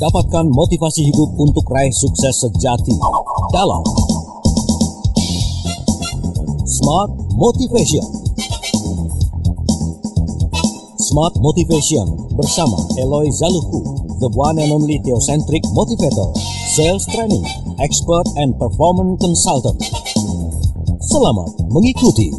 Dapatkan motivasi hidup untuk raih sukses sejati dalam Smart Motivation. Smart Motivation bersama Eloy Zaluku, the one and only theocentric motivator, sales training, expert and performance consultant. Selamat mengikuti.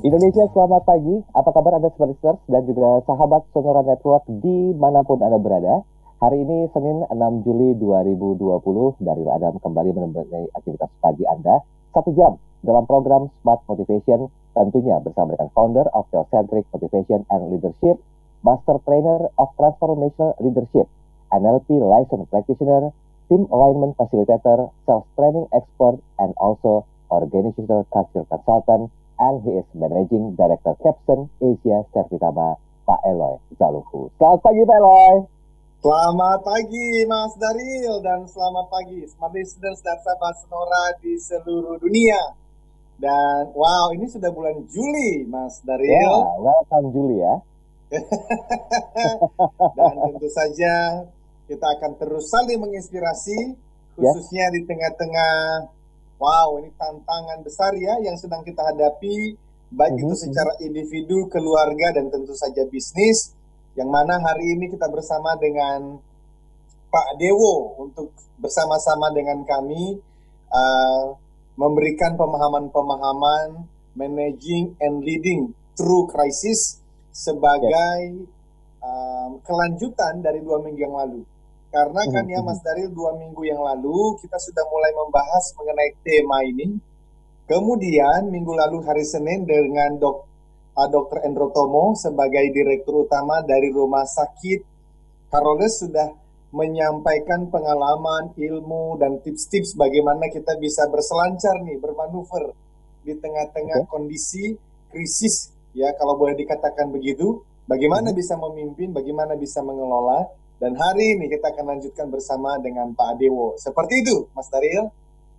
Indonesia, selamat pagi. Apa kabar Anda listeners dan juga sahabat Sonora Network dimanapun Anda berada? Hari ini Senin 6 Juli 2020, Daryl Adam kembali menemani aktivitas pagi Anda 1 jam dalam program Smart Motivation, tentunya bersama dengan founder of Theocentric Motivation and Leadership, Master Trainer of Transformational Leadership, NLP Licensed Practitioner, Team Alignment Facilitator, Sales Training Expert, and also Organizational Culture Consultant, and he is Managing Director Capson Asia Servitama, Pak Eloy Zaluku. Selamat pagi Pak Eloy. Selamat pagi Mas Daryl dan selamat pagi Smart Listeners dan sahabat Sonora di seluruh dunia. Dan wow, ini sudah bulan Juli Mas Daryl. Ya, welcome Juli ya. Dan tentu saja kita akan terus saling menginspirasi, khususnya di tengah-tengah wow, ini tantangan besar ya yang sedang kita hadapi, baik itu secara individu, keluarga, dan tentu saja bisnis. Yang mana hari ini kita bersama dengan Pak Dewo untuk bersama-sama dengan kami memberikan pemahaman-pemahaman managing and leading through crisis sebagai kelanjutan dari 2 minggu yang lalu. Karena kan ya Mas Daryl, 2 minggu yang lalu kita sudah mulai membahas mengenai tema ini. Kemudian minggu lalu hari Senin dengan Dr. Endro Tomo sebagai Direktur Utama dari Rumah Sakit Carolus sudah menyampaikan pengalaman, ilmu, dan tips-tips bagaimana kita bisa berselancar nih, bermanuver di tengah-tengah kondisi krisis, ya kalau boleh dikatakan begitu. Bagaimana bisa memimpin, bagaimana bisa mengelola. Dan hari ini kita akan lanjutkan bersama dengan Pak Dewo. Seperti itu, Mas Daryl.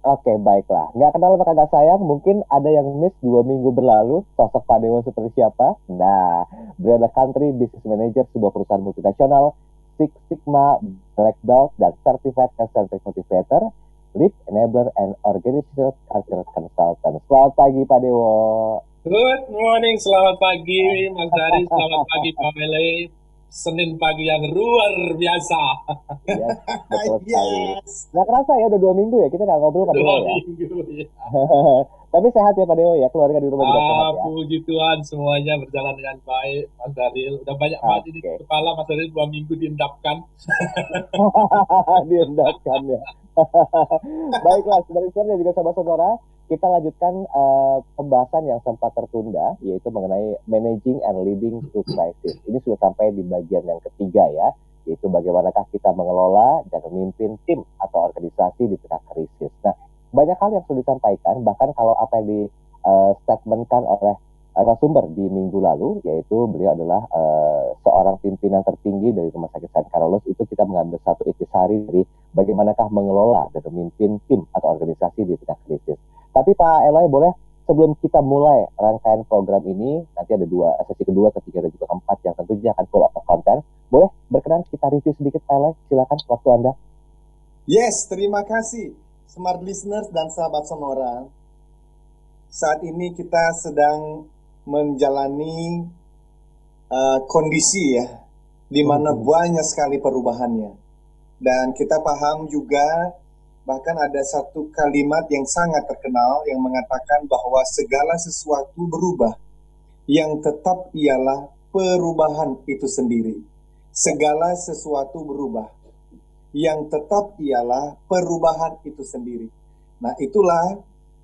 Oke, baiklah. Nggak kenal maka nggak sayang. Mungkin ada yang miss 2 minggu berlalu. Sosok Pak Dewo seperti siapa? Nah, beliau adalah Country Business Manager sebuah perusahaan multinasional, Six Sigma Black Belt, dan Certified Theocentric Motivator, Lead Enabler, and Organizational Culture Consultant. Selamat pagi, Pak Dewo. Good morning, selamat pagi Mas Dari, selamat pagi Pak Mele. Senin pagi yang luar biasa. Yes, betul sekali. Nggak kerasa ya, udah 2 minggu ya, kita nggak ngobrol Pak Dewo ya. 2 minggu ya. Tapi sehat ya Pak Dewo ya, keluarga di rumah juga sehat ya. Puji Tuhan, semuanya berjalan dengan baik Mas Daril. Udah banyak banget ini kepala Mas Daril 2 minggu diendapkan. Diendapkan ya. Baiklah, sebenarnya dan juga sahabat Sonora, kita lanjutkan pembahasan yang sempat tertunda, yaitu mengenai managing and leading through crisis. Ini sudah sampai di bagian yang ketiga ya, yaitu bagaimanakah kita mengelola dan memimpin tim atau organisasi di tengah krisis. Nah, banyak hal yang sudah disampaikan, bahkan kalau apa yang di-statementkan oleh narasumber di minggu lalu, yaitu beliau adalah seorang pimpinan tertinggi dari Rumah Sakit San Carlos, itu kita mengambil satu intisari dari bagaimanakah mengelola dan memimpin tim atau organisasi di tengah krisis. Tapi Pak Eloy, boleh sebelum kita mulai rangkaian program ini, nanti ada sesi kedua, ketiga, dan juga keempat yang tentunya akan full of content. Boleh berkenan kita review sedikit Pak Eloy, silakan waktu Anda. Yes, terima kasih Smart Listeners dan sahabat Sonora. Saat ini kita sedang menjalani kondisi ya, di mana banyak sekali perubahannya. Dan kita paham juga, bahkan ada satu kalimat yang sangat terkenal yang mengatakan bahwa segala sesuatu berubah, yang tetap ialah perubahan itu sendiri. Segala sesuatu berubah, yang tetap ialah perubahan itu sendiri. Nah, itulah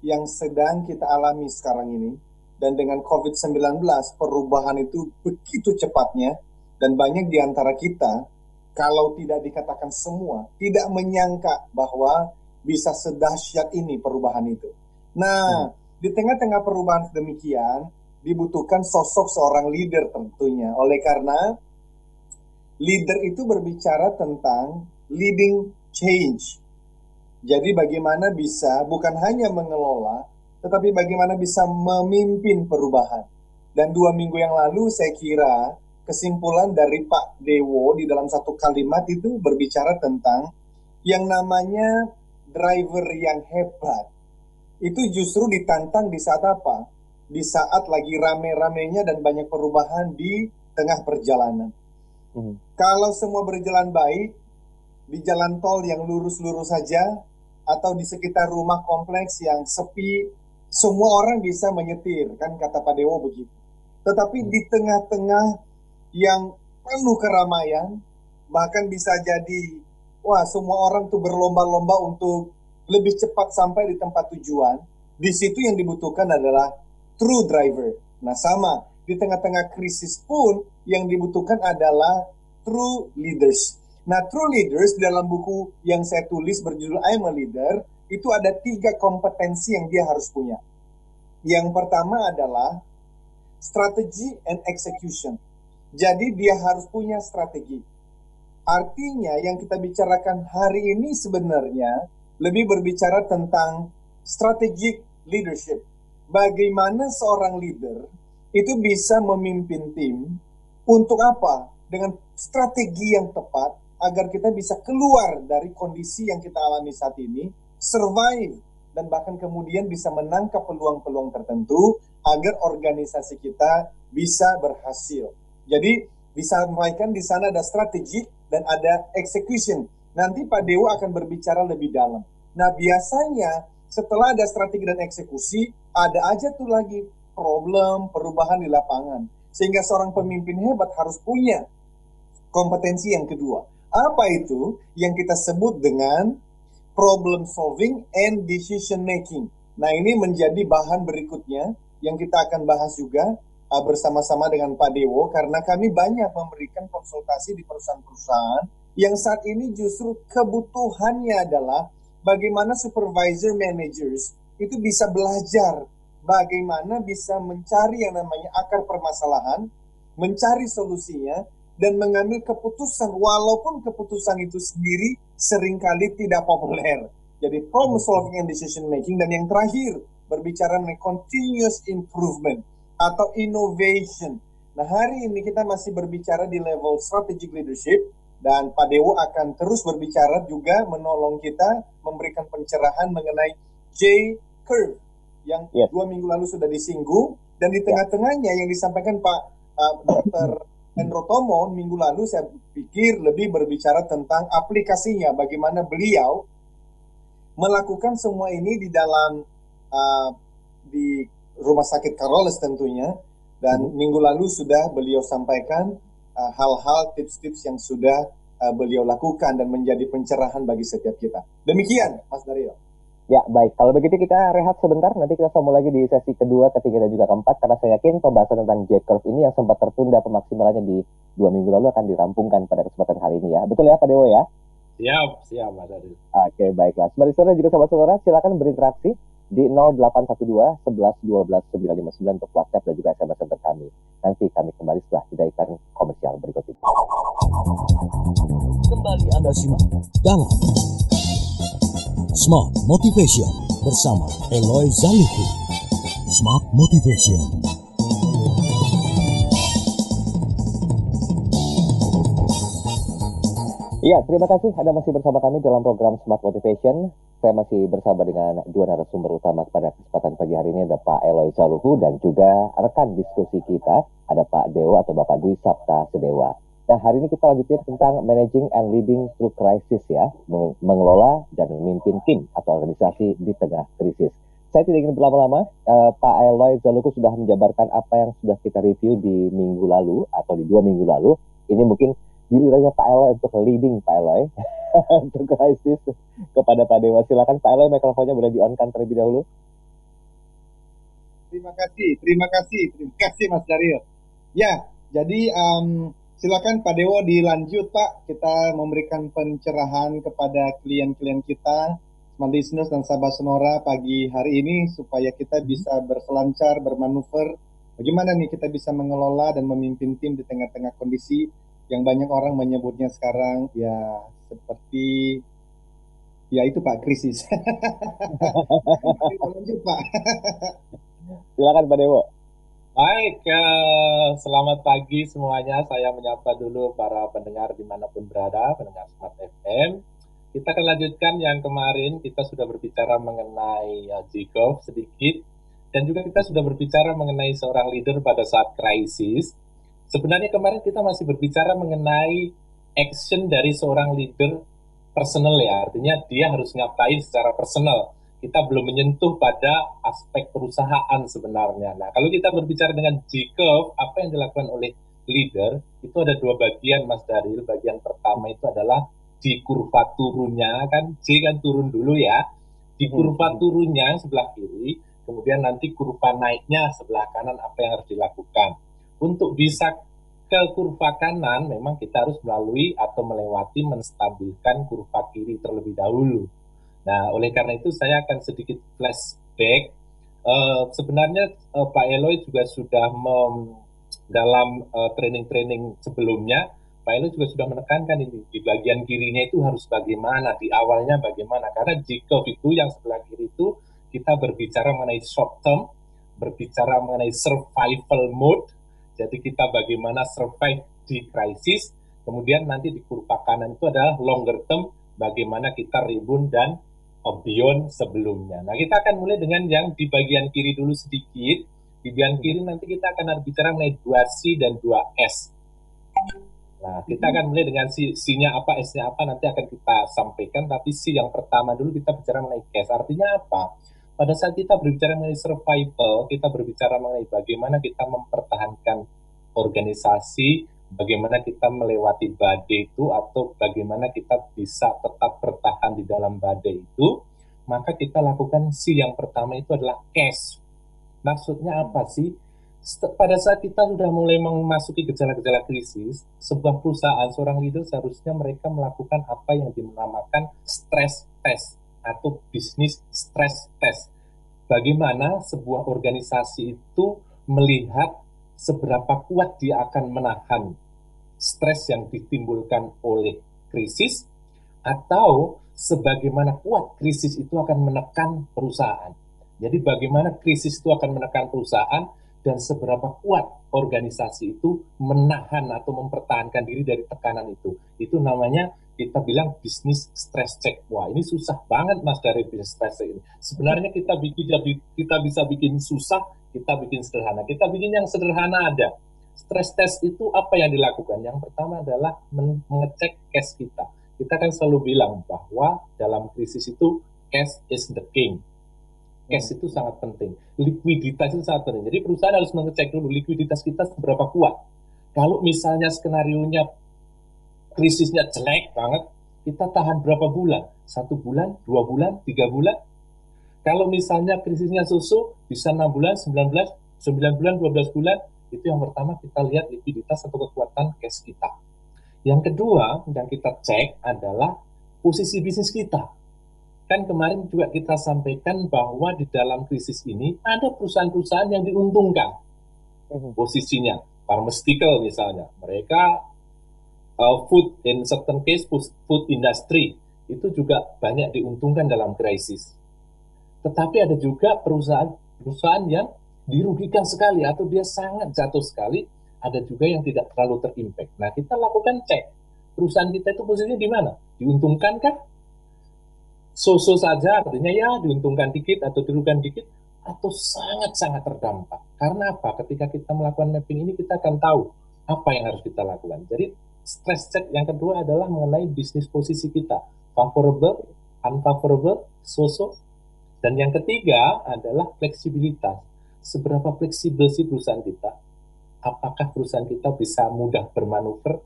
yang sedang kita alami sekarang ini. Dan dengan COVID-19, perubahan itu begitu cepatnya, dan banyak di antara kita, kalau tidak dikatakan semua, tidak menyangka bahwa bisa sedahsyat ini perubahan itu. Nah, di tengah-tengah perubahan demikian, dibutuhkan sosok seorang leader tentunya. Oleh karena, leader itu berbicara tentang leading change. Jadi bagaimana bisa bukan hanya mengelola, tetapi bagaimana bisa memimpin perubahan. Dan 2 minggu yang lalu saya kira kesimpulan dari Pak Dewo di dalam satu kalimat itu berbicara tentang yang namanya driver yang hebat. Itu justru ditantang di saat apa? Di saat lagi rame-ramenya dan banyak perubahan di tengah perjalanan. Kalau semua berjalan baik, di jalan tol yang lurus-lurus saja, atau di sekitar rumah kompleks yang sepi, semua orang bisa menyetir, kan kata Pak Dewo begitu. Tetapi di tengah-tengah yang penuh keramaian, bahkan bisa jadi, wah semua orang tuh berlomba-lomba untuk lebih cepat sampai di tempat tujuan. Di situ yang dibutuhkan adalah true driver. Nah sama, di tengah-tengah krisis pun yang dibutuhkan adalah true leaders. Nah, true leaders dalam buku yang saya tulis berjudul I'm a Leader, itu ada 3 kompetensi yang dia harus punya. Yang pertama adalah strategy and execution. Jadi dia harus punya strategi. Artinya yang kita bicarakan hari ini sebenarnya lebih berbicara tentang strategic leadership. Bagaimana seorang leader itu bisa memimpin tim untuk apa? Dengan strategi yang tepat agar kita bisa keluar dari kondisi yang kita alami saat ini, survive, dan bahkan kemudian bisa menangkap peluang-peluang tertentu agar organisasi kita bisa berhasil. Jadi disampaikan di sana ada strategi dan ada execution. Nanti Pak Dewo akan berbicara lebih dalam. Nah biasanya setelah ada strategi dan eksekusi, ada aja tuh lagi problem, perubahan di lapangan. Sehingga seorang pemimpin hebat harus punya kompetensi yang kedua. Apa itu? Yang kita sebut dengan problem solving and decision making. Nah ini menjadi bahan berikutnya yang kita akan bahas juga bersama-sama dengan Pak Dewo, karena kami banyak memberikan konsultasi di perusahaan-perusahaan yang saat ini justru kebutuhannya adalah bagaimana supervisor managers itu bisa belajar bagaimana bisa mencari yang namanya akar permasalahan, mencari solusinya, dan mengambil keputusan walaupun keputusan itu sendiri seringkali tidak populer. Jadi problem solving and decision making. Dan yang terakhir berbicara mengenai continuous improvement atau innovation. Nah hari ini kita masih berbicara di level strategic leadership, dan Pak Dewo akan terus berbicara juga menolong kita memberikan pencerahan mengenai J-curve yang 2 minggu lalu sudah disinggung, dan di tengah-tengahnya yang disampaikan Pak Dr. Hendro Tomo minggu lalu saya pikir lebih berbicara tentang aplikasinya, bagaimana beliau melakukan semua ini di dalam di Rumah Sakit Carolus tentunya, dan minggu lalu sudah beliau sampaikan hal-hal tips-tips yang sudah beliau lakukan dan menjadi pencerahan bagi setiap kita. Demikian Mas Dario. Ya baik, kalau begitu kita rehat sebentar, nanti kita sambung lagi di sesi kedua, ketiga, dan juga keempat, karena saya yakin pembahasan tentang J-curve ini yang sempat tertunda pemaksimalannya di 2 minggu lalu akan dirampungkan pada kesempatan hari ini ya. Betul ya Pak Dewo ya? Siap Mas Adi. Oke, baiklah. Mari saudara juga sahabat-saudara, silakan berinteraksi di 0812 11 12 959 untuk WhatsApp dan juga SMS center kami. Nanti kami kembali setelah jeda iklan komersial berikut ini. Kembali Anda simak dalam Smart Motivation bersama Eloy Zaluku. Smart Motivation. Iya, terima kasih Anda masih bersama kami dalam program Smart Motivation. Saya masih bersama dengan 2 narasumber utama pada kesempatan pagi hari ini, ada Pak Eloy Zaluku dan juga rekan diskusi kita, ada Pak Dewo atau Bapak Dwi Sapta Sedewa. Nah, hari ini kita lanjutkan tentang managing and leading through crisis ya, mengelola dan memimpin tim atau organisasi di tengah krisis. Saya tidak ingin berlama-lama, Pak Eloy Zaluku sudah menjabarkan apa yang sudah kita review di minggu lalu atau di 2 minggu lalu. Ini mungkin gilirannya Pak Eloy untuk leading Pak Eloy untuk krisis kepada Pak Dewa. Silakan Pak Eloy, mikrofonnya boleh di-on-kan terlebih dahulu. Terima kasih Mas Dario. Ya, jadi silakan Pak Dewo dilanjut Pak, kita memberikan pencerahan kepada klien-klien kita, smart listeners dan sahabat Sonora pagi hari ini supaya kita bisa berselancar, bermanuver. Bagaimana nih kita bisa mengelola dan memimpin tim di tengah-tengah kondisi yang banyak orang menyebutnya sekarang ya seperti Ya itu Pak, krisis. Lanjut Pak. Silakan Pak Dewo. Baik, selamat pagi semuanya. Saya menyapa dulu para pendengar dimanapun berada, pendengar Smart FM. Kita akan lanjutkan yang kemarin kita sudah berbicara mengenai Jigov sedikit, dan juga kita sudah berbicara mengenai seorang leader pada saat krisis. Sebenarnya kemarin kita masih berbicara mengenai action dari seorang leader personal ya, artinya dia harus ngapain secara personal. Kita belum menyentuh pada aspek perusahaan sebenarnya. Nah, kalau kita berbicara dengan J-curve, apa yang dilakukan oleh leader, itu ada dua bagian Mas Daril. Bagian pertama itu adalah di kurva turunnya, kan J kan turun dulu ya. Di kurva turunnya sebelah kiri, kemudian nanti kurva naiknya sebelah kanan apa yang harus dilakukan. Untuk bisa ke kurva kanan, memang kita harus melalui atau melewati menstabilkan kurva kiri terlebih dahulu. Nah, oleh karena itu saya akan sedikit flashback. Sebenarnya Pak Eloy juga sudah dalam training-training sebelumnya, Pak Eloy juga sudah menekankan ini di bagian kirinya itu harus bagaimana, di awalnya bagaimana. Karena jika itu yang sebelah kiri itu kita berbicara mengenai short term, berbicara mengenai survival mode. Jadi kita bagaimana survive di krisis. Kemudian nanti di kurva kanan itu adalah longer term, bagaimana kita rebound dan beyond sebelumnya. Nah, kita akan mulai dengan yang di bagian kiri dulu sedikit. Di bagian kiri nanti kita akan bicara mengenai 2C dan 2S. Nah, kita akan mulai dengan C-nya apa, S-nya apa, nanti akan kita sampaikan. Tapi C yang pertama dulu kita bicara mengenai cash. Artinya apa? Pada saat kita berbicara mengenai survival, kita berbicara mengenai bagaimana kita mempertahankan organisasi, bagaimana kita melewati badai itu, atau bagaimana kita bisa tetap bertahan di dalam badai itu, maka kita lakukan C yang pertama itu adalah cash. Maksudnya apa sih? Pada saat kita sudah mulai memasuki gejala-gejala krisis, sebuah perusahaan, seorang leader seharusnya mereka melakukan apa yang dinamakan stress test atau bisnis stress test. Bagaimana sebuah organisasi itu melihat seberapa kuat dia akan menahan stres yang ditimbulkan oleh krisis, atau sebagaimana kuat krisis itu akan menekan perusahaan. Jadi bagaimana krisis itu akan menekan perusahaan dan seberapa kuat organisasi itu menahan atau mempertahankan diri dari tekanan itu. Itu namanya kita bilang bisnis stress check. Wah, ini susah banget Mas dari bisnis stress check ini. Sebenarnya kita bisa bikin susah, kita bikin sederhana. Kita bikin yang sederhana ada. Stress test itu apa yang dilakukan? Yang pertama adalah mengecek cash kita. Kita kan selalu bilang bahwa dalam krisis itu cash is the king. Cash itu sangat penting. Likuiditas itu sangat penting. Jadi perusahaan harus mengecek dulu likuiditas kita seberapa kuat. Kalau misalnya skenarionya krisisnya jelek banget, kita tahan berapa bulan? 1 bulan, 2 bulan, 3 bulan? Kalau misalnya krisisnya susu, bisa 6 bulan, 9 bulan, 12 bulan, itu yang pertama kita lihat likuiditas atau kekuatan cash kita. Yang kedua yang kita cek adalah posisi bisnis kita. Kan kemarin juga kita sampaikan bahwa di dalam krisis ini ada perusahaan-perusahaan yang diuntungkan posisinya. Pharmaceutical misalnya, mereka food, in certain case food industry, itu juga banyak diuntungkan dalam krisis. Tetapi ada juga perusahaan yang dirugikan sekali atau dia sangat jatuh sekali, ada juga yang tidak terlalu terimpact. Nah, kita lakukan cek. Perusahaan kita itu posisinya di mana? Diuntungkan kah? So-so saja, artinya ya diuntungkan dikit atau dirugikan dikit, atau sangat-sangat terdampak. Karena apa? Ketika kita melakukan mapping ini, kita akan tahu apa yang harus kita lakukan. Jadi, stress check yang kedua adalah mengenai bisnis posisi kita. Favorable, unfavorable, so-so. Dan yang ketiga adalah fleksibilitas. Seberapa fleksibel sih perusahaan kita? Apakah perusahaan kita bisa mudah bermanuver?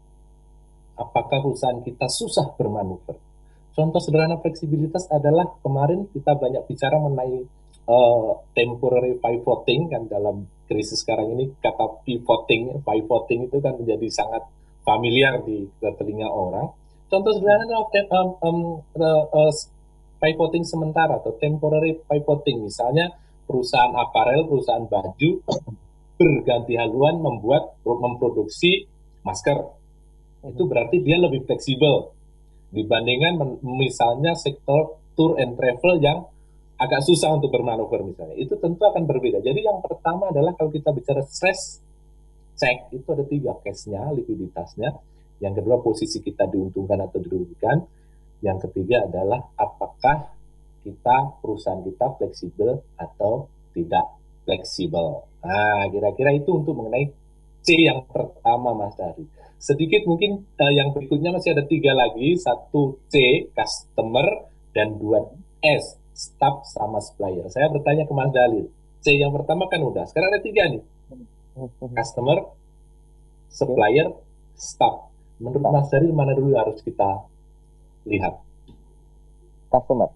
Apakah perusahaan kita susah bermanuver? Contoh sederhana fleksibilitas adalah kemarin kita banyak bicara mengenai temporary pivoting, kan dalam krisis sekarang ini kata pivoting itu kan menjadi sangat familiar di telinga orang. Contoh sederhana adalah pivoting sementara atau temporary pivoting, misalnya perusahaan aparel, perusahaan baju berganti haluan memproduksi masker. Itu berarti dia lebih fleksibel. dibandingkan misalnya sektor tour and travel yang agak susah untuk bermanuver misalnya. Itu tentu akan berbeda. Jadi yang pertama adalah kalau kita bicara stress check, itu ada 3 case-nya, likuiditasnya. Yang kedua, posisi kita diuntungkan atau dirugikan. Yang ketiga adalah apakah perusahaan kita fleksibel atau tidak fleksibel. Nah, kira-kira itu untuk mengenai C yang pertama, Mas Dari. Sedikit mungkin yang berikutnya masih ada 3 lagi. 1 C, customer, dan 2 S, staff sama supplier. Saya bertanya ke Mas Dalil. C yang pertama kan udah. Sekarang ada 3 nih. Customer, supplier, staff. Menurut Mas Dalil mana dulu harus kita lihat? Customer.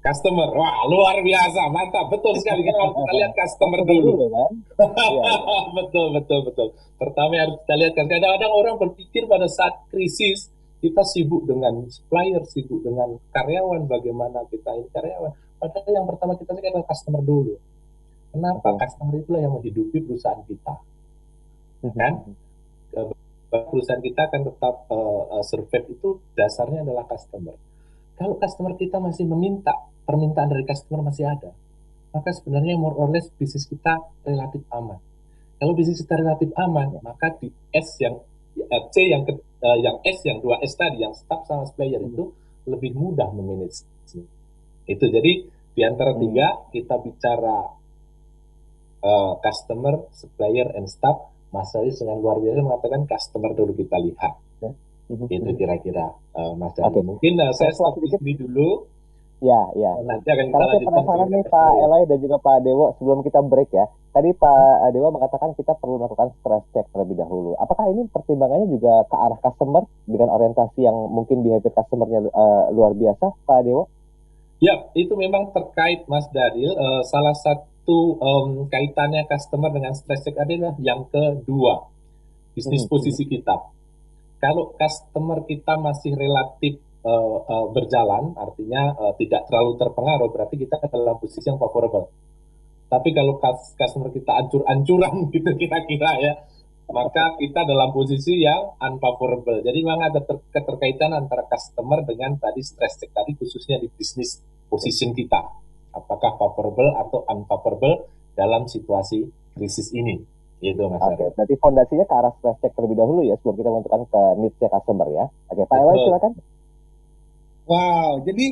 Customer, wah luar biasa, mantap, betul sekali. Kita harus kita lihat customer dulu. Kan? Betul. Pertama harus kita lihat kan. Kadang-kadang orang berpikir pada saat krisis kita sibuk dengan supplier, sibuk dengan karyawan, bagaimana kita ini karyawan. Padahal yang pertama kita lihat adalah customer dulu. Kenapa? Customer itulah yang menghidupi perusahaan kita, kan? Perusahaan kita akan tetap survive itu dasarnya adalah customer. Kalau customer kita masih meminta, permintaan dari customer masih ada, maka sebenarnya more or less bisnis kita relatif aman. Kalau bisnis kita relatif aman, maka di S yang C yang S yang 2 S tadi, yang staff sama supplier itu lebih mudah memanage. Itu jadi di antara 3 kita bicara customer, supplier, and staff. Mas Aris dengan luar biasa mengatakan customer dulu kita lihat. Itu kira-kira Mas Dari. Mungkin saya stop di sini dulu. Ya. Nanti akan kita lanjutkan. Saya penasaran nih Pak Eloy dan juga Pak Dewo, sebelum kita break ya. Tadi Pak Dewo mengatakan kita perlu melakukan stress check terlebih dahulu. Apakah ini pertimbangannya juga ke arah customer dengan orientasi yang mungkin behavior customer-nya luar biasa, Pak Dewo? Ya, itu memang terkait Mas Daril. Salah satu kaitannya customer dengan stress check adalah yang kedua, bisnis posisi kita. Kalau customer kita masih relatif berjalan, artinya tidak terlalu terpengaruh, berarti kita dalam posisi yang favorable. Tapi kalau customer kita ancur-ancuran gitu kira-kira ya, maka kita dalam posisi yang unfavorable. Jadi memang ada keterkaitan antara customer dengan tadi stress check tadi, khususnya di bisnis position kita. Apakah favorable atau unfavorable dalam situasi krisis ini. Gitu, Mas. Oke, berarti fondasinya ke arah stress check terlebih dahulu ya, sebelum kita menentukan ke needs-nya customer ya. Oke, Pak Eloy silakan. Wow, jadi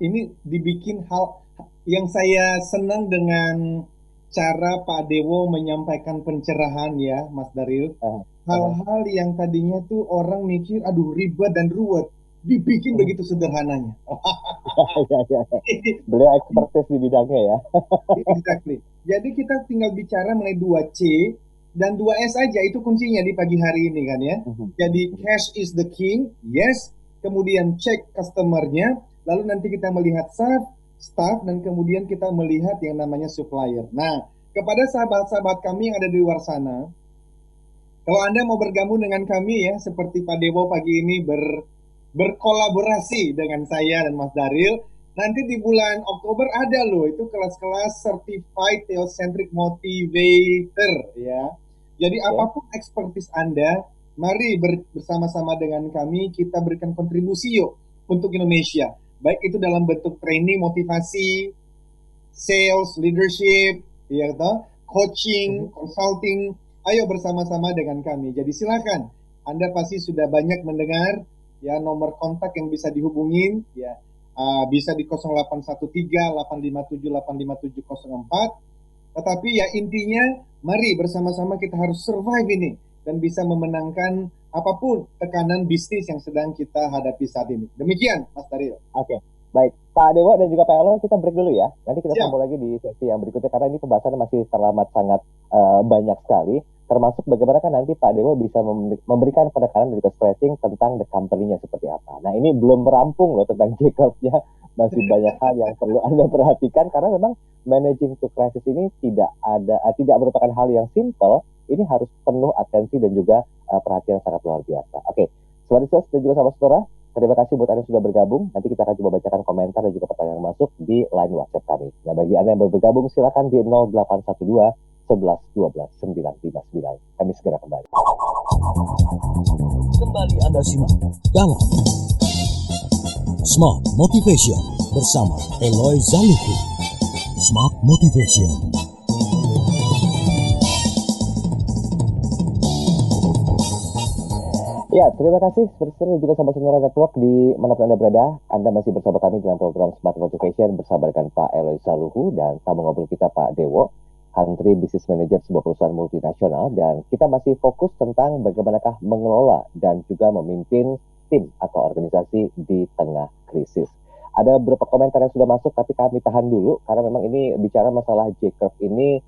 ini dibikin hal yang saya senang dengan cara Pak Dewo menyampaikan pencerahan ya, Mas Daril. Hal-hal yang tadinya tuh orang mikir, aduh ribet dan ruwet, dibikin begitu sederhananya. Ya. Beliau expertise di bidangnya ya. Exactly. Jadi kita tinggal bicara mengenai 2C dan 2S aja, itu kuncinya di pagi hari ini kan ya. Jadi cash is the king, yes. Kemudian cek customer-nya, lalu nanti kita melihat staff, dan kemudian kita melihat yang namanya supplier. Nah, kepada sahabat-sahabat kami yang ada di luar sana, kalau Anda mau bergabung dengan kami ya, seperti Pak Dewo pagi ini berkolaborasi dengan saya dan Mas Daril, nanti di bulan Oktober ada loh, itu kelas-kelas Certified Theocentric Motivator ya. Jadi apapun expertise Anda, mari bersama-sama dengan kami kita berikan kontribusi yuk untuk Indonesia. Baik itu dalam bentuk training, motivasi, sales, leadership, ya toh, coaching, consulting. Ayo bersama-sama dengan kami. Jadi silakan. Anda pasti sudah banyak mendengar ya nomor kontak yang bisa dihubungin ya. Bisa di 0813 857 85704. Tetapi ya intinya mari bersama-sama kita harus survive ini dan bisa memenangkan apapun tekanan bisnis yang sedang kita hadapi saat ini. Demikian, Mas Daril. Oke, baik. Pak Dewo dan juga Pak Eloy, kita break dulu ya. Nanti kita sambung lagi di sesi yang berikutnya, karena ini pembahasannya masih terlamat sangat banyak sekali. Termasuk bagaimana kan nanti Pak Dewo bisa memberikan penekanan dari stretching tentang the company-nya seperti apa. Nah, ini belum merampung loh tentang J-curve-nya. Masih banyak hal yang perlu Anda perhatikan, karena memang managing to crisis ini tidak merupakan hal yang simple. Ini harus penuh atensi dan juga perhatian sangat luar biasa. Oke, Sobat Sales dan juga sahabat Setora, terima kasih buat Anda yang sudah bergabung. Nanti kita akan coba bacakan komentar dan juga pertanyaan yang masuk di line WhatsApp kami. Nah, bagi Anda yang baru bergabung, silakan di 0812 11 12 959. Kami segera kembali. Kembali Anda simak dalam Smart Motivation bersama Eloy Zaluku. Smart Motivation. Ya, terima kasih dan juga sahabat Sonora Network di manapun Anda berada. Anda masih bersama kami dalam program Smart Motivation bersama dengan Pak Eloy Zaluhu dan tamu ngobrol kita Pak Dewo, Country Business Manager sebuah perusahaan multinasional, dan kita masih fokus tentang bagaimanakah mengelola dan juga memimpin tim atau organisasi di tengah krisis. Ada beberapa komentar yang sudah masuk, tapi kami tahan dulu karena memang ini bicara masalah J-curve ini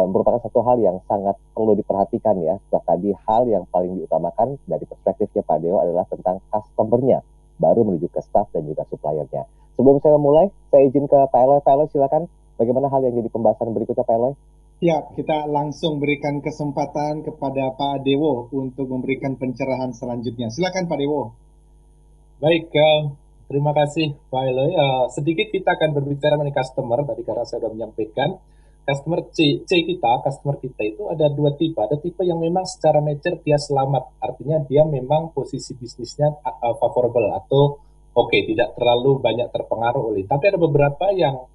merupakan satu hal yang sangat perlu diperhatikan ya. Setelah tadi hal yang paling diutamakan dari perspektifnya Pak Deo adalah tentang customer-nya, baru menuju ke staff dan juga supplier-nya. Sebelum saya memulai, saya izin ke Pak Eloy. Pak Eloy, silakan. Bagaimana hal yang jadi pembahasan berikutnya, Pak Eloy? Ya, kita langsung berikan kesempatan kepada Pak Dewo untuk memberikan pencerahan selanjutnya. Silakan Pak Dewo. Baik, terima kasih Pak Eloy. Sedikit kita akan berbicara mengenai customer, tadi karena saya sudah menyampaikan. Customer customer kita itu ada dua tipe. Ada tipe yang memang secara nature dia selamat, artinya dia memang posisi bisnisnya favorable atau tidak terlalu banyak terpengaruh oleh. Tapi ada beberapa yang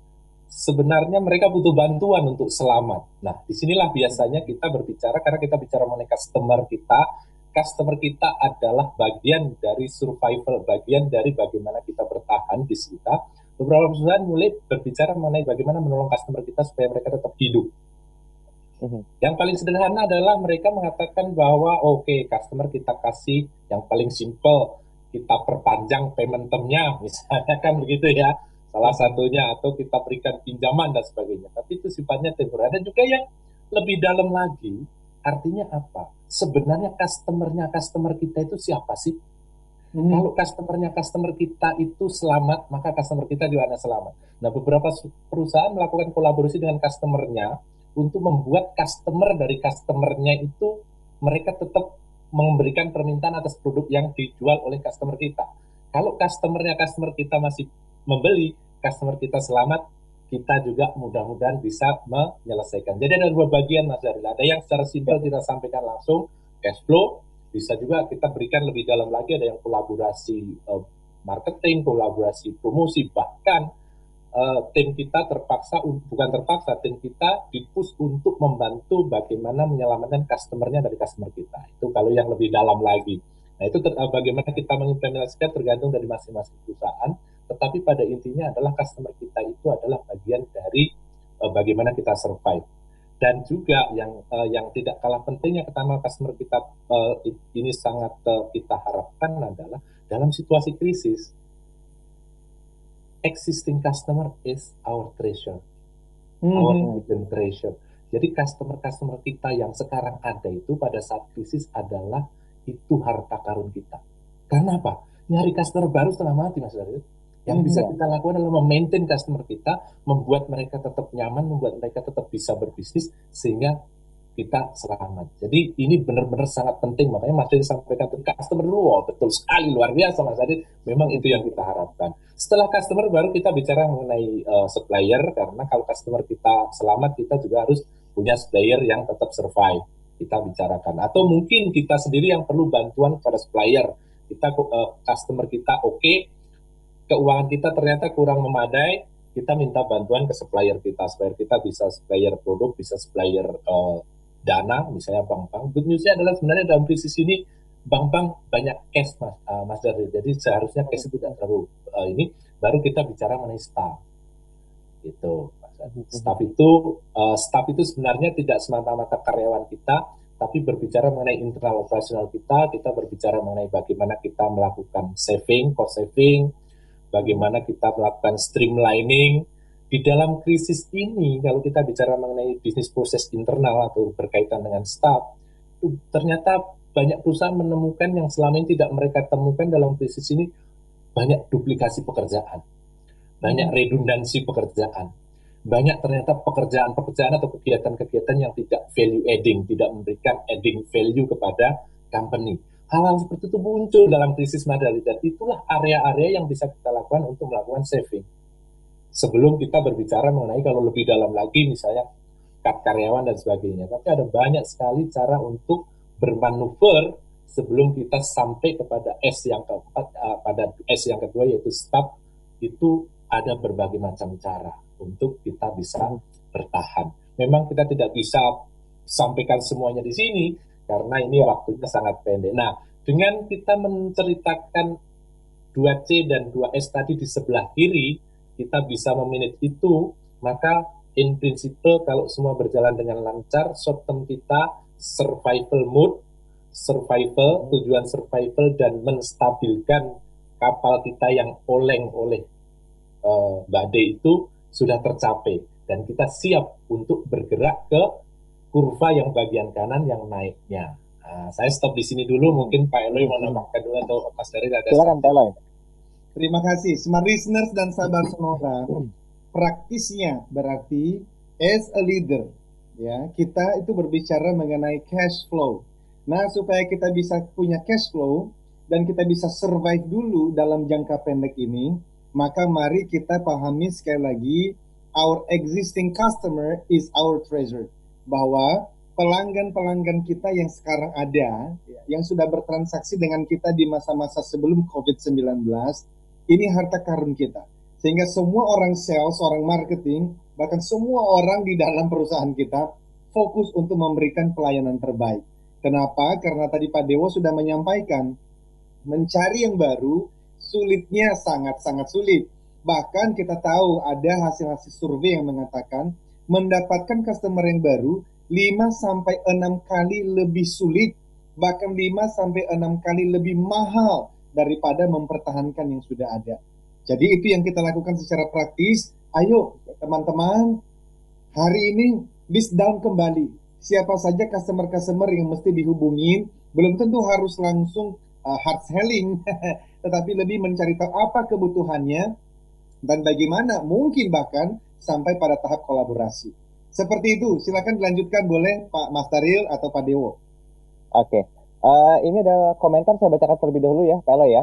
sebenarnya mereka butuh bantuan untuk selamat. Nah, disinilah biasanya kita berbicara, karena kita bicara mengenai customer kita. Customer kita adalah bagian dari survival, bagian dari bagaimana kita bertahan di kita. Beberapa perusahaan mulai berbicara mengenai bagaimana menolong customer kita supaya mereka tetap hidup. Yang paling sederhana adalah mereka mengatakan bahwa customer kita kasih yang paling simple, kita perpanjang payment term-nya, misalnya kan begitu ya, salah satunya, atau kita berikan pinjaman dan sebagainya. Tapi itu sifatnya temporer. Ada juga yang lebih dalam lagi, artinya apa? Sebenarnya customer kita itu siapa sih? Kalau customer kita itu selamat, maka customer kita juga akan selamat. Nah, beberapa perusahaan melakukan kolaborasi dengan customer-nya untuk membuat customer dari customer-nya itu mereka tetap memberikan permintaan atas produk yang dijual oleh customer kita. Kalau customer kita masih membeli, customer kita selamat, kita juga mudah-mudahan bisa menyelesaikan. Jadi ada dua bagian, Mas Daril. Ada yang secara simpel kita sampaikan langsung, cash flow. Bisa juga kita berikan lebih dalam lagi, ada yang kolaborasi marketing, kolaborasi promosi, bahkan tim kita tim kita dipush untuk membantu bagaimana menyelamatkan customer-nya dari customer kita. Itu kalau yang lebih dalam lagi. Nah, itu bagaimana kita mengimplementasikan tergantung dari masing-masing perusahaan, tetapi pada intinya adalah customer kita itu adalah bagian dari bagaimana kita survive. Dan juga yang tidak kalah pentingnya pertama customer kita ini sangat kita harapkan adalah dalam situasi krisis, existing customer is our treasure, our hidden treasure. Jadi customer kita yang sekarang ada itu pada saat krisis adalah itu harta karun kita. Karena apa? Nyari customer baru setengah mati, Mas Daryl. Yang bisa kita lakukan adalah memaintain customer kita, membuat mereka tetap nyaman, membuat mereka tetap bisa berbisnis, sehingga kita selamat. Jadi ini benar-benar sangat penting, makanya Mas Didi sampaikan tentang customer dulu, betul sekali, luar biasa Mas Didi, memang itu yang kita harapkan. Setelah customer baru kita bicara mengenai supplier, karena kalau customer kita selamat, kita juga harus punya supplier yang tetap survive, kita bicarakan. Atau mungkin kita sendiri yang perlu bantuan kepada supplier, kita customer kita keuangan kita ternyata kurang memadai, kita minta bantuan ke supplier kita bisa supplier produk, bisa supplier dana, misalnya bank-bank. Good news-nya adalah sebenarnya dalam krisis ini bank-bank banyak cash, Mas Daril. Jadi seharusnya cash itu tidak terlalu baru kita bicara mengenai staff. Gitu, Mas Daril. Staff itu sebenarnya tidak semata-mata karyawan kita, tapi berbicara mengenai internal operasional kita berbicara mengenai bagaimana kita melakukan cost saving, bagaimana kita melakukan streamlining. Di dalam krisis ini, kalau kita bicara mengenai bisnis proses internal atau berkaitan dengan staff, ternyata banyak perusahaan menemukan yang selama ini tidak mereka temukan dalam krisis ini, banyak duplikasi pekerjaan, banyak redundansi pekerjaan, banyak ternyata pekerjaan atau kegiatan-kegiatan yang tidak value adding, tidak memberikan adding value kepada company. Hal-hal seperti itu muncul dalam krisis madali, dan itulah area-area yang bisa kita lakukan untuk melakukan saving. Sebelum kita berbicara mengenai kalau lebih dalam lagi, misalnya cut karyawan dan sebagainya. Tapi ada banyak sekali cara untuk bermanuver sebelum kita sampai kepada S yang keempat, pada S yang kedua yaitu stop, itu ada berbagai macam cara untuk kita bisa bertahan. Memang kita tidak bisa sampaikan semuanya di sini karena ini waktunya sangat pendek. Nah, dengan kita menceritakan 2C dan 2S tadi di sebelah kiri, kita bisa memanage itu, maka in principle kalau semua berjalan dengan lancar, short term kita survival mode, tujuan survival dan menstabilkan kapal kita yang oleng oleh badai itu sudah tercapai dan kita siap untuk bergerak ke kurva yang bagian kanan yang naiknya. Nah, saya stop di sini dulu, mungkin Pak Eloy mau nambahkan dulu atau Mas Daryl ada. Silakan Pak Eloy. Terima kasih, smart listeners dan sahabat Sonora. Praktisnya berarti as a leader, ya kita itu berbicara mengenai cash flow. Nah, supaya kita bisa punya cash flow dan kita bisa survive dulu dalam jangka pendek ini, maka mari kita pahami sekali lagi, our existing customer is our treasure. Bahwa pelanggan-pelanggan kita yang sekarang ada, yang sudah bertransaksi dengan kita di masa-masa sebelum COVID-19, ini harta karun kita. Sehingga semua orang sales, orang marketing, bahkan semua orang di dalam perusahaan kita fokus untuk memberikan pelayanan terbaik. Kenapa? Karena tadi Pak Dewo sudah menyampaikan, mencari yang baru sulitnya sangat-sangat sulit. Bahkan kita tahu ada hasil-hasil survei yang mengatakan mendapatkan customer yang baru 5-6 kali lebih sulit, bahkan 5-6 kali lebih mahal daripada mempertahankan yang sudah ada. Jadi itu yang kita lakukan secara praktis. Ayo teman-teman, hari ini list down kembali. Siapa saja customer-customer yang mesti dihubungin, belum tentu harus langsung hard selling, tetapi lebih mencari tahu apa kebutuhannya dan bagaimana mungkin bahkan sampai pada tahap kolaborasi. Seperti itu, silakan dilanjutkan boleh Pak Mas Daryl atau Pak Dewo. Oke, ini ada komentar saya bacakan terlebih dahulu ya, Pak Eloy ya.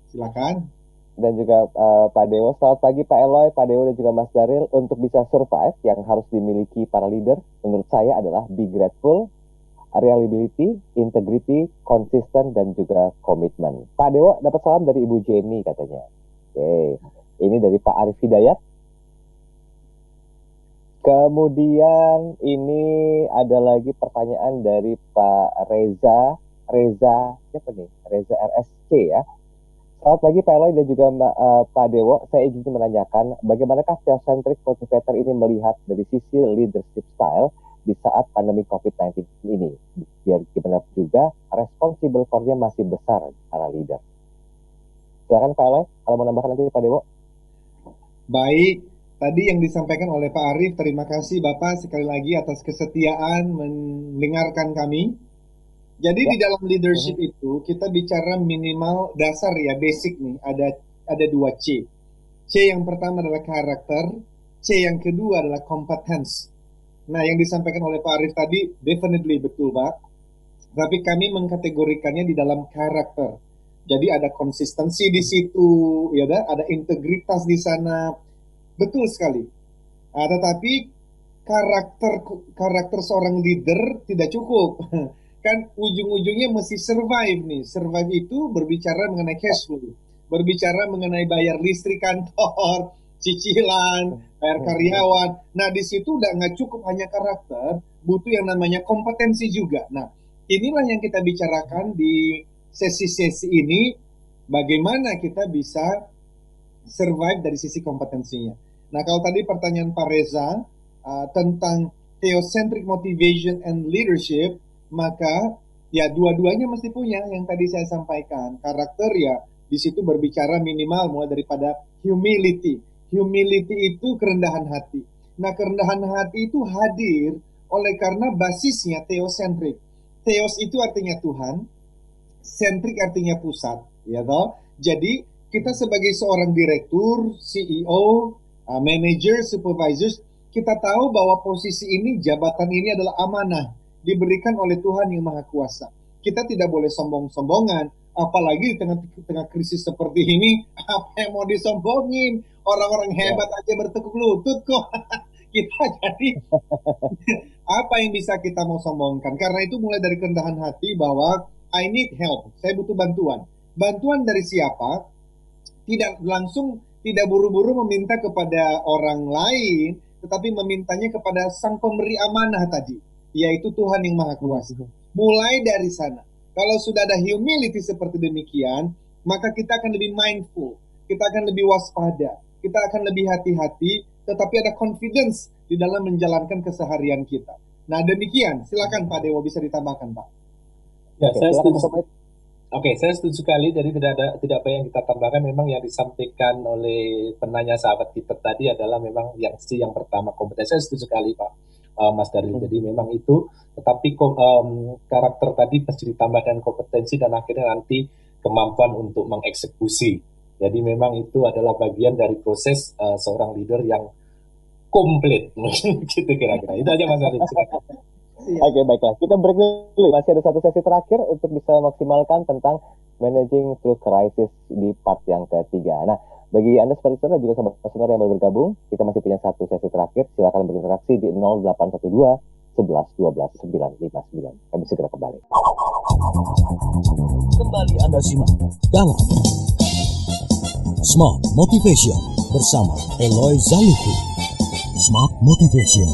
Silakan. Dan juga Pak Dewo. Selamat pagi Pak Eloy, Pak Dewo dan juga Mas Daryl. Untuk bisa survive, yang harus dimiliki para leader menurut saya adalah be grateful, reliability, integrity, konsisten, dan juga komitmen. Pak Dewo dapat salam dari Ibu Jenny katanya. Oke, ini dari Pak Arif Hidayat. Kemudian ini ada lagi pertanyaan dari Pak Reza siapa nih? Reza RSC ya. Selamat pagi Pak Eloy dan juga Pak Dewo. Saya ingin menanyakan bagaimanakah Theocentric Motivator ini melihat dari sisi leadership style di saat pandemi COVID-19 ini. Biar gimana juga responsible for-nya masih besar para leader. Silakan Pak Eloy, kalau mau nambahkan nanti Pak Dewo. Baik, tadi yang disampaikan oleh Pak Arif, terima kasih Bapak sekali lagi atas kesetiaan mendengarkan kami. Jadi di dalam leadership itu kita bicara minimal dasar ya, basic nih, ada 2 C. C yang pertama adalah karakter, C yang kedua adalah competence. Nah, yang disampaikan oleh Pak Arif tadi definitely betul, Pak. Tapi kami mengkategorikannya di dalam karakter. Jadi ada konsistensi di situ, ya ada integritas di sana. Betul sekali. Nah, tetapi karakter seorang leader tidak cukup. Kan ujung-ujungnya mesti survive nih. Survive itu berbicara mengenai cash flow, berbicara mengenai bayar listrik kantor, cicilan, bayar karyawan. Nah, di situ udah nggak cukup hanya karakter, butuh yang namanya kompetensi juga. Nah, inilah yang kita bicarakan di sesi-sesi ini, bagaimana kita bisa survive dari sisi kompetensinya. Nah, kalau tadi pertanyaan Pak Reza tentang theocentric motivation and leadership, maka ya dua-duanya mesti punya yang tadi saya sampaikan. Karakter ya di situ berbicara minimal mulai daripada humility. Humility itu kerendahan hati. Nah, kerendahan hati itu hadir oleh karena basisnya theocentric. Theos itu artinya Tuhan, centric artinya pusat, ya toh. Jadi kita sebagai seorang direktur, CEO, manager, supervisors, kita tahu bahwa posisi ini, jabatan ini adalah amanah diberikan oleh Tuhan yang Maha Kuasa. Kita tidak boleh sombong-sombongan, apalagi di tengah krisis seperti ini. Apa yang mau disombongin? Orang-orang hebat aja bertekuk lutut kok. Kita jadi apa yang bisa kita mau sombongkan? Karena itu mulai dari kerendahan hati bahwa I need help, saya butuh bantuan. Bantuan dari siapa? Tidak langsung, tidak buru-buru meminta kepada orang lain, tetapi memintanya kepada sang pemberi amanah tadi, yaitu Tuhan yang Maha Kuasa. Mulai dari sana. Kalau sudah ada humility seperti demikian, maka kita akan lebih mindful, kita akan lebih waspada, kita akan lebih hati-hati, tetapi ada confidence di dalam menjalankan keseharian kita. Nah demikian, silakan Pak Dewo, bisa ditambahkan Pak. Ya, saya setuju. Oke, saya setuju sekali. Jadi tidak apa yang kita tambahkan. Memang yang disampaikan oleh penanya sahabat kita tadi adalah memang yang pertama kompetensi. Saya setuju sekali Pak Mas Daril. Jadi memang itu. Tetapi karakter tadi pasti ditambahkan kompetensi dan akhirnya nanti kemampuan untuk mengeksekusi. Jadi memang itu adalah bagian dari proses seorang leader yang komplit. Gitu kira-kira. Itu aja Mas Daril. Oke, baiklah. Kita break dulu. Masih ada satu sesi terakhir untuk bisa maksimalkan tentang managing through crisis di part yang ketiga. Nah, bagi Anda seperti saudara juga sahabat sonora yang baru bergabung, kita masih punya satu sesi terakhir. Silakan berinteraksi di 0812 11 12 959. Kami segera kembali. Kembali Anda simak dalam Smart Motivation bersama Eloy Zaluku. Smart Motivation.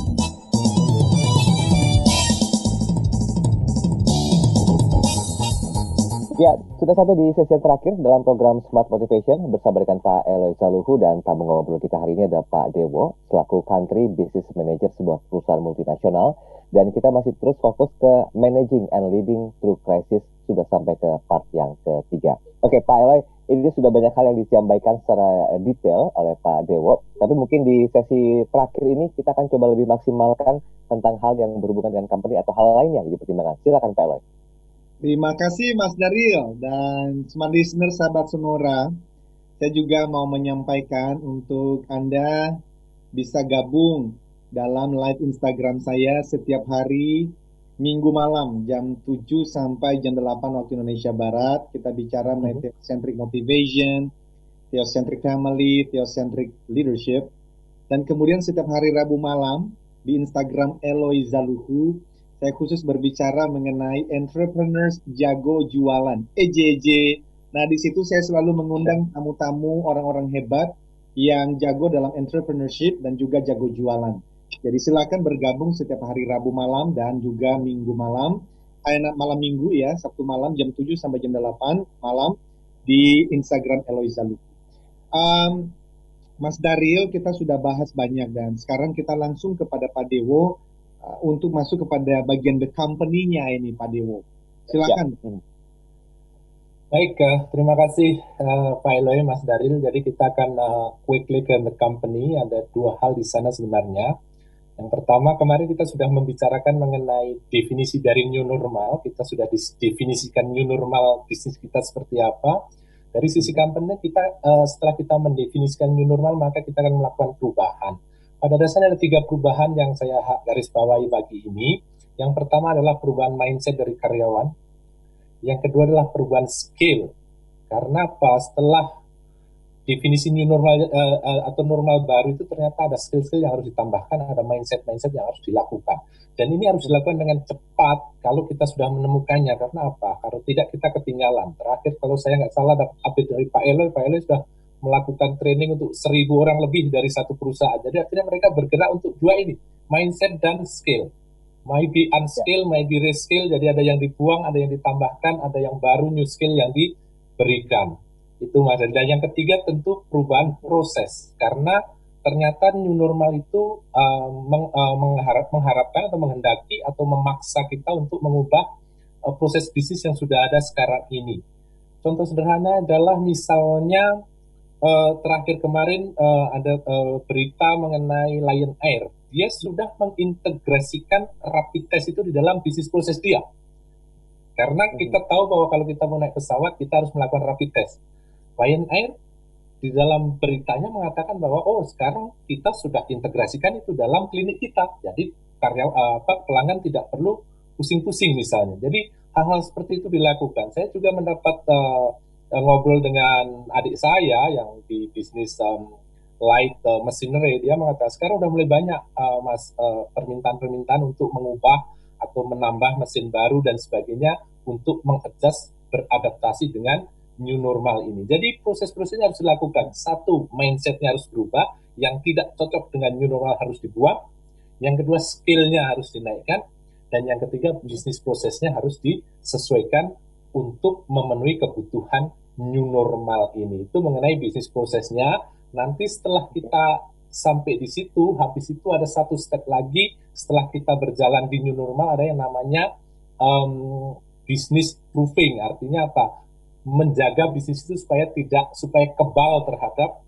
Ya, sudah sampai di sesi terakhir dalam program Smart Motivation bersama dengan Pak Eloy Zaluhu, dan tamu ngobrol kita hari ini ada Pak Dewo selaku Country Business Manager sebuah perusahaan multinasional, dan kita masih terus fokus ke managing and leading through crisis, sudah sampai ke part yang ketiga. Oke Pak Eloy, ini sudah banyak hal yang disampaikan secara detail oleh Pak Dewo, tapi mungkin di sesi terakhir ini kita akan coba lebih maksimalkan tentang hal yang berhubungan dengan company atau hal lainnya yang dipertimbangkan. Silakan Pak Eloy. Terima kasih Mas Daril dan smart listener sahabat Sonora. Saya juga mau menyampaikan untuk Anda bisa gabung dalam live Instagram saya setiap hari Minggu malam jam 7 sampai jam 8 waktu Indonesia Barat. Kita bicara mengenai theocentric motivation, theocentric family, theocentric leadership. Dan kemudian setiap hari Rabu malam di Instagram Eloy Zaluhu, saya khusus berbicara mengenai entrepreneurs jago jualan, EJJ. Nah, di situ saya selalu mengundang tamu-tamu orang-orang hebat yang jago dalam entrepreneurship dan juga jago jualan. Jadi silakan bergabung setiap hari Rabu malam dan juga Minggu malam, malam Minggu ya, Sabtu malam jam 7 sampai jam 8 malam di Instagram Eloy Zaluku. Mas Daril, kita sudah bahas banyak dan sekarang kita langsung kepada Pak Dewo untuk masuk kepada bagian the company-nya ini Pak Dewo. Silakan. Ya. Baik, terima kasih Pak Eloy, Mas Daril. Jadi kita akan quickly ke the company. Ada dua hal di sana sebenarnya. Yang pertama, kemarin kita sudah membicarakan mengenai definisi dari new normal. Kita sudah definisikan new normal bisnis kita seperti apa. Dari sisi company, kita setelah kita mendefinisikan new normal, maka kita akan melakukan perubahan. Pada dasarnya ada 3 perubahan yang saya garis bawahi pagi ini. Yang pertama adalah perubahan mindset dari karyawan. Yang kedua adalah perubahan skill. Karena apa? Setelah definisi new normal atau normal baru itu ternyata ada skill-skill yang harus ditambahkan, ada mindset-mindset yang harus dilakukan. Dan ini harus dilakukan dengan cepat kalau kita sudah menemukannya. Karena apa? Kalau tidak kita ketinggalan. Terakhir kalau saya nggak salah dapat update dari Pak Eloy sudah melakukan training untuk 1.000 orang lebih dari satu perusahaan. Jadi akhirnya mereka bergerak untuk dua ini, mindset dan skill. Might be unskill, might be reskill. Jadi ada yang dibuang, ada yang ditambahkan, ada yang baru new skill yang diberikan. Itu Mas. Dan yang ketiga tentu perubahan proses. Karena ternyata new normal itu mengharapkan atau menghendaki atau memaksa kita untuk mengubah proses bisnis yang sudah ada sekarang ini. Contoh sederhana adalah misalnya terakhir kemarin ada berita mengenai Lion Air. Dia sudah mengintegrasikan rapid test itu di dalam bisnis proses dia. Karena kita tahu bahwa kalau kita mau naik pesawat, kita harus melakukan rapid test. Lion Air di dalam beritanya mengatakan bahwa sekarang kita sudah integrasikan itu dalam klinik kita. Jadi pelanggan tidak perlu pusing-pusing misalnya. Jadi hal-hal seperti itu dilakukan. Saya juga mendapat ngobrol dengan adik saya yang di bisnis light machinery. Dia mengatakan sekarang udah mulai banyak permintaan-permintaan untuk mengubah atau menambah mesin baru dan sebagainya untuk mengadjust, beradaptasi dengan new normal ini. Jadi proses-prosesnya harus dilakukan. Satu, mindsetnya harus berubah, yang tidak cocok dengan new normal harus dibuang. Yang kedua, skill-nya harus dinaikkan. Dan yang ketiga, bisnis prosesnya harus disesuaikan untuk memenuhi kebutuhan new normal ini. Itu mengenai bisnis prosesnya. Nanti setelah kita sampai di situ, habis itu ada satu step lagi. Setelah kita berjalan di new normal, ada yang namanya business proofing. Artinya apa? Menjaga bisnis itu supaya kebal terhadap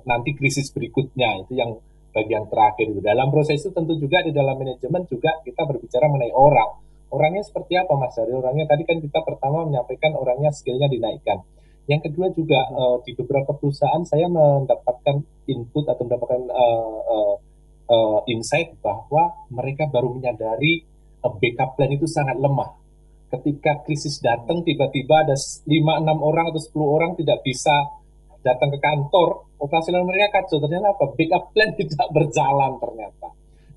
nanti krisis berikutnya. Itu yang bagian terakhir itu. Dalam proses itu tentu juga di dalam manajemen juga kita berbicara mengenai orang. Orangnya seperti apa, Mas Dari? Orangnya tadi kan kita pertama menyampaikan orangnya skillnya dinaikkan. Yang kedua juga di beberapa perusahaan saya mendapatkan input atau mendapatkan insight bahwa mereka baru menyadari backup plan itu sangat lemah. Ketika krisis datang, tiba-tiba ada 5-6 orang atau 10 orang tidak bisa datang ke kantor, operasional mereka kacau. Ternyata apa? Backup plan tidak berjalan ternyata.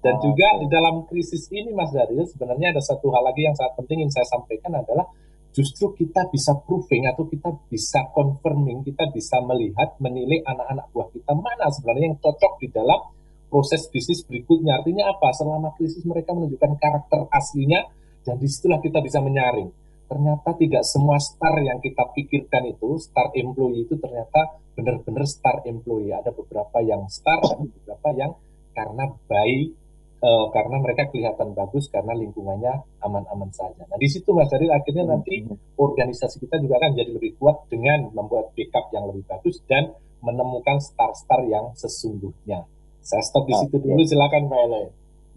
Dan juga di dalam krisis ini, Mas Daryl, sebenarnya ada satu hal lagi yang sangat penting yang saya sampaikan adalah justru kita bisa proving atau kita bisa confirming, kita bisa melihat, menilai anak-anak buah kita mana sebenarnya yang cocok di dalam proses bisnis berikutnya. Artinya apa? Selama krisis mereka menunjukkan karakter aslinya, dan disitulah kita bisa menyaring. Ternyata tidak semua star yang kita pikirkan itu, star employee itu ternyata benar-benar star employee. Ada beberapa yang star, ada beberapa yang karena baik, karena mereka kelihatan bagus, karena lingkungannya aman-aman saja. Nah di situ Mas Daryl akhirnya nanti organisasi kita juga akan jadi lebih kuat dengan membuat backup yang lebih bagus dan menemukan star-star yang sesungguhnya. Saya stop di situ dulu, silakan Pak Eloy.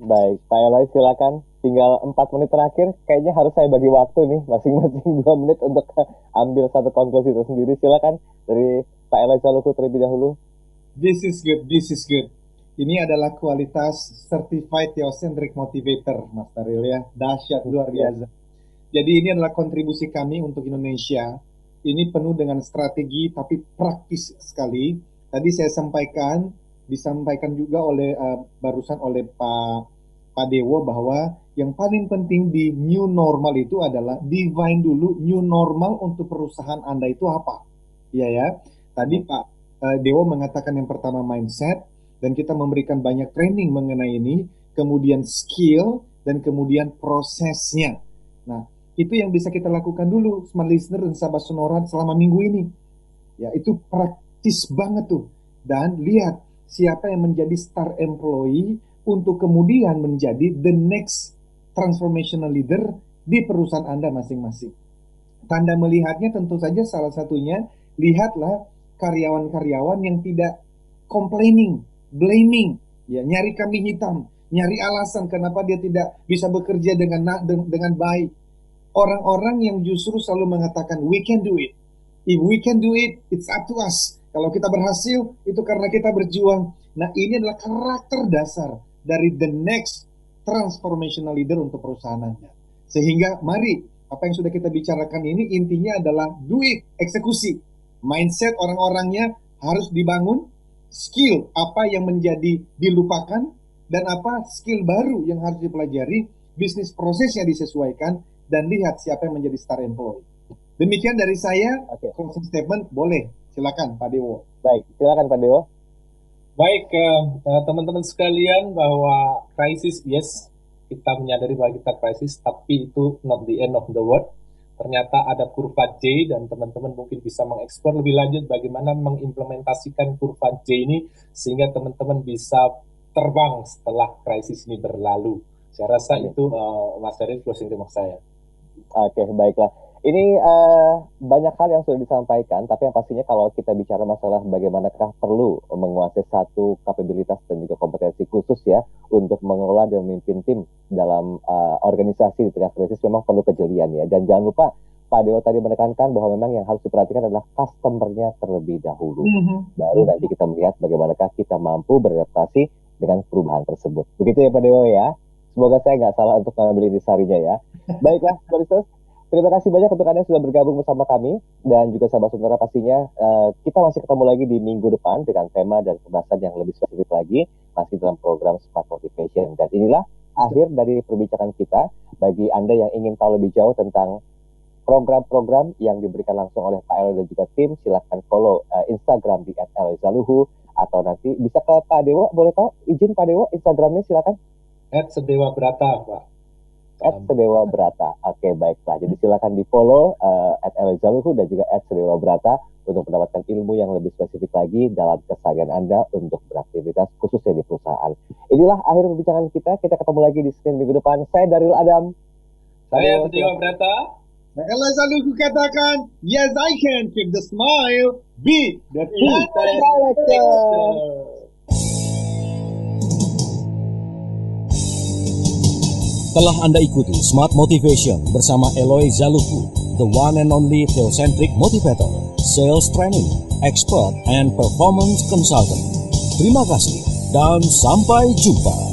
Baik, Pak Eloy silakan. Tinggal 4 menit terakhir, kayaknya harus saya bagi waktu nih, masing-masing 2 menit untuk ambil satu konklusi tersendiri. Silakan dari Pak Eloy Zalukhu terlebih dahulu. This is good. Ini adalah kualitas Certified Theocentric Motivator, Mas Daryl ya. Dahsyat, luar biasa. Jadi ini adalah kontribusi kami untuk Indonesia. Ini penuh dengan strategi, tapi praktis sekali. Tadi saya sampaikan, disampaikan juga oleh barusan oleh Pak Dewo bahwa yang paling penting di new normal itu adalah define dulu new normal untuk perusahaan Anda itu apa. Iya ya. Tadi Pak Dewo mengatakan yang pertama mindset, dan kita memberikan banyak training mengenai ini, kemudian skill, dan kemudian prosesnya. Nah, itu yang bisa kita lakukan dulu, smart listener dan sahabat Sonora selama minggu ini. Ya, itu praktis banget tuh. Dan lihat siapa yang menjadi star employee untuk kemudian menjadi the next transformational leader di perusahaan Anda masing-masing. Tanda melihatnya tentu saja salah satunya, lihatlah karyawan-karyawan yang tidak complaining, blaming, ya, nyari kambing hitam, nyari alasan kenapa dia tidak bisa bekerja dengan baik. Orang-orang yang justru selalu mengatakan we can do it. If we can do it, it's up to us. Kalau kita berhasil, itu karena kita berjuang. Nah, ini adalah karakter dasar dari the next transformational leader untuk perusahaan Anda. Sehingga mari, apa yang sudah kita bicarakan ini intinya adalah do it, eksekusi. Mindset orang-orangnya harus dibangun, skill apa yang menjadi dilupakan, dan apa skill baru yang harus dipelajari, bisnis prosesnya disesuaikan, dan lihat siapa yang menjadi star employee. Demikian dari saya, closing statement boleh, silakan Pak Dewo. Baik, silakan Pak Dewo. Baik, teman-teman sekalian, bahwa krisis, yes, kita menyadari bahwa kita krisis, tapi itu not the end of the world. Ternyata ada kurva J, dan teman-teman mungkin bisa mengeksplor lebih lanjut bagaimana mengimplementasikan kurva J ini, sehingga teman-teman bisa terbang setelah krisis ini berlalu. Saya rasa itu Mas Daryl closing remark saya. Oke, baiklah. Ini banyak hal yang sudah disampaikan, tapi yang pastinya kalau kita bicara masalah bagaimanakah perlu menguasai satu kapabilitas dan juga kompetensi khusus ya untuk mengelola dan memimpin tim dalam organisasi di tengah krisis, memang perlu kejelian ya. Dan jangan lupa Pak Dewo tadi menekankan bahwa memang yang harus diperhatikan adalah customer-nya terlebih dahulu. Baru nanti kita melihat bagaimanakah kita mampu beradaptasi dengan perubahan tersebut. Begitu ya Pak Dewo ya. Semoga saya nggak salah untuk mengambil intisarinya ya. Baiklah, Baristas. Terima kasih banyak untuk Anda yang sudah bergabung bersama kami, dan juga sahabat Sonora pastinya kita masih ketemu lagi di minggu depan dengan tema dan pembahasan yang lebih spesifik lagi, masih dalam program Smart Motivation. Dan inilah akhir dari perbincangan kita bagi Anda yang ingin tahu lebih jauh tentang program-program yang diberikan langsung oleh Pak Eloy dan juga tim, silakan follow Instagram di @eloyzaluhu, atau nanti bisa ke Pak Dewo, boleh tahu izin Pak Dewo Instagramnya silakan. @sedewabrata, Pak. @sedewabrata. Oke, baiklah. Jadi silakan di follow @eloyzaluhu dan juga @sedewabrata untuk mendapatkan ilmu yang lebih spesifik lagi dalam keseharian Anda untuk beraktivitas khususnya di perusahaan. Inilah akhir perbincangan kita. Kita ketemu lagi di Senin minggu depan. Saya Daril Adam. Saya Sedewabrata. Eloy Zaluhu katakan, yes I can keep the smile, be the Telah Anda ikuti Smart Motivation bersama Eloy Zaluhu, the one and only theocentric motivator, sales training, expert, and performance consultant. Terima kasih dan sampai jumpa.